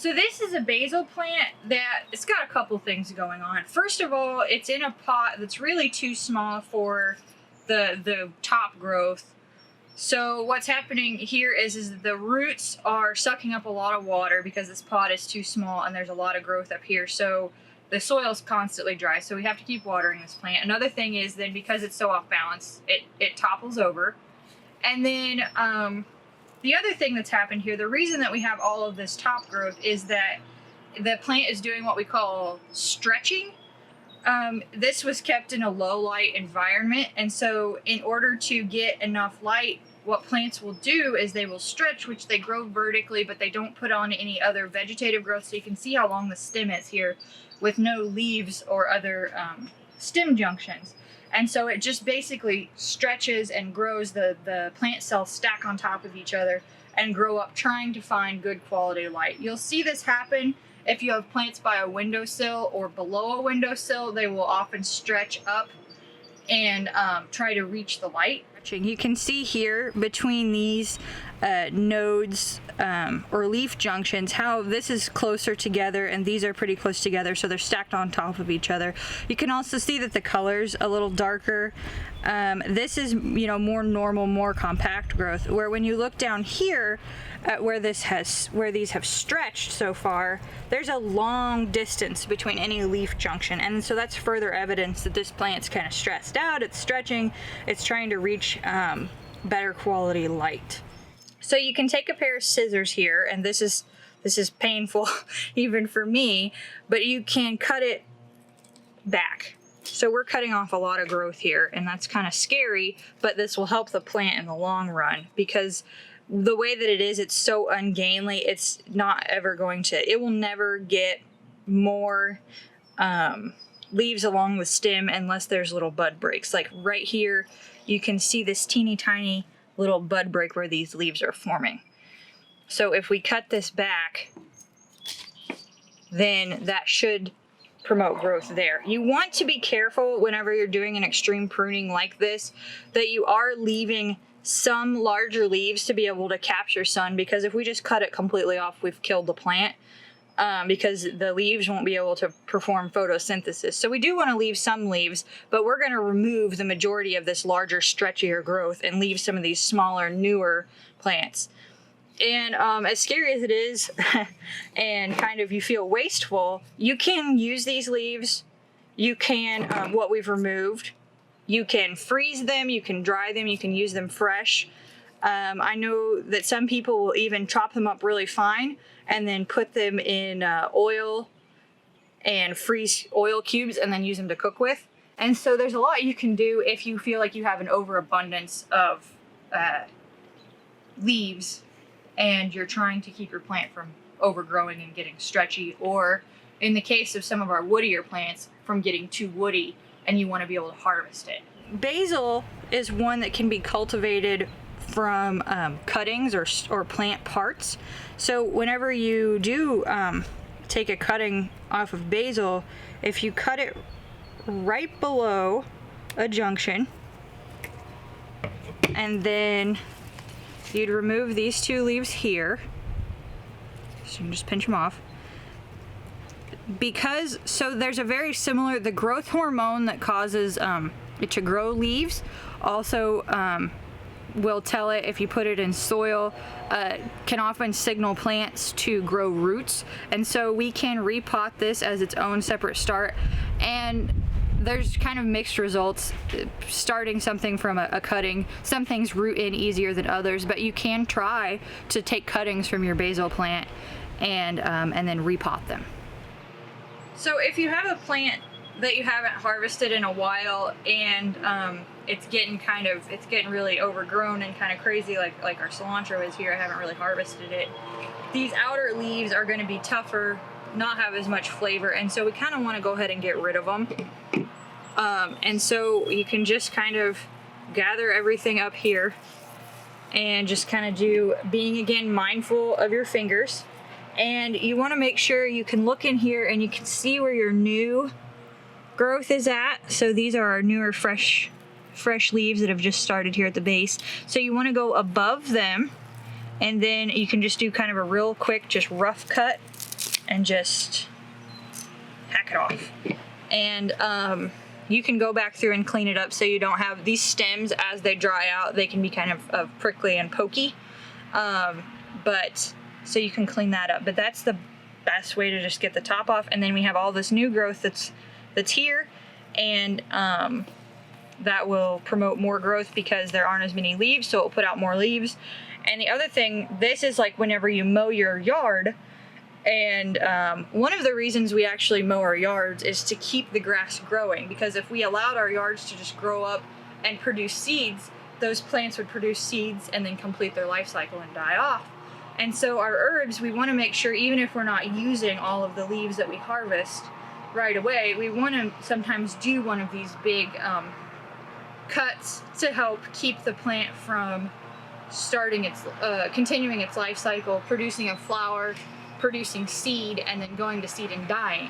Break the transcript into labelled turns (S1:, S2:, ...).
S1: So this is a basil plant that it's got a couple things going on. First of all, it's in a pot that's really too small for the top growth. So what's happening here is the roots are sucking up a lot of water because this pot is too small and there's a lot of growth up here. So the soil's constantly dry, so we have to keep watering this plant. Another thing is then because it's so off balance, it topples over. And then the other thing that's happened here, the reason that we have all of this top growth is that the plant is doing what we call stretching. This was kept in a low light environment, and so in order to get enough light, what plants will do is they will stretch, which they grow vertically, but they don't put on any other vegetative growth. So you can see how long the stem is here with no leaves or other stem junctions. And so it just basically stretches and grows. The plant cells stack on top of each other and grow up, trying to find good quality light. You'll see this happen if you have plants by a windowsill or below a windowsill. They will often stretch up and try to reach the light. You can see here between these nodes or leaf junctions how this is closer together and these are pretty close together, so they're stacked on top of each other. You can also see that the color's a little darker. This is, you know, more normal, more compact growth, where when you look down here at where these have stretched so far, there's a long distance between any leaf junction, and so that's further evidence that this plant's kind of stressed out, it's stretching, it's trying to reach better quality light. So you can take a pair of scissors here, and this is painful even for me, but you can cut it back. So we're cutting off a lot of growth here, and that's kind of scary, but this will help the plant in the long run because the way that it is, it's so ungainly, it's not ever going to, it will never get more leaves along the stem unless there's little bud breaks. Like right here, you can see this teeny tiny little bud break where these leaves are forming. So if we cut this back, then that should promote growth there. You want to be careful whenever you're doing an extreme pruning like this, that you are leaving some larger leaves to be able to capture sun, because if we just cut it completely off, we've killed the plant. Because the leaves won't be able to perform photosynthesis. So we do want to leave some leaves, but we're going to remove the majority of this larger, stretchier growth and leave some of these smaller, newer plants. And as scary as it is, and kind of you feel wasteful, you can use these leaves. You can, what we've removed, you can freeze them, you can dry them, you can use them fresh. I know that some people will even chop them up really fine and then put them in oil and freeze oil cubes and then use them to cook with. And so there's a lot you can do if you feel like you have an overabundance of leaves and you're trying to keep your plant from overgrowing and getting stretchy, or in the case of some of our woodier plants, from getting too woody and you want to be able to harvest it. Basil is one that can be cultivated from cuttings or plant parts. So whenever you do take a cutting off of basil, if you cut it right below a junction, and then you'd remove these two leaves here, so you can just pinch them off. Because, so there's a very similar, the growth hormone that causes it to grow leaves also will tell it, if you put it in soil, can often signal plants to grow roots. And so we can repot this as its own separate start. And there's kind of mixed results starting something from a cutting. Some things root in easier than others, but you can try to take cuttings from your basil plant and then repot them. So if you have a plant that you haven't harvested in a while and it's getting really overgrown and kind of crazy, like our cilantro is here, I haven't really harvested it, these outer leaves are going to be tougher, not have as much flavor, and so we kind of want to go ahead and get rid of them. And so you can just kind of gather everything up here and just kind of being again mindful of your fingers. And you want to make sure you can look in here and you can see where your new growth is at. So these are our newer fresh leaves that have just started here at the base. So you want to go above them, and then you can just do kind of a real quick, just rough cut and just hack it off. And you can go back through and clean it up so you don't have these stems. As they dry out, they can be kind of prickly and pokey, but so you can clean that up. But that's the best way to just get the top off. And then we have all this new growth that's here, and that will promote more growth because there aren't as many leaves, so it will put out more leaves. And the other thing, this is like whenever you mow your yard, and one of the reasons we actually mow our yards is to keep the grass growing, because if we allowed our yards to just grow up and produce seeds, those plants would produce seeds and then complete their life cycle and die off. And so our herbs, we want to make sure, even if we're not using all of the leaves that we harvest right away, we want to sometimes do one of these big cuts to help keep the plant from starting its continuing its life cycle, producing a flower, producing seed, and then going to seed and dying.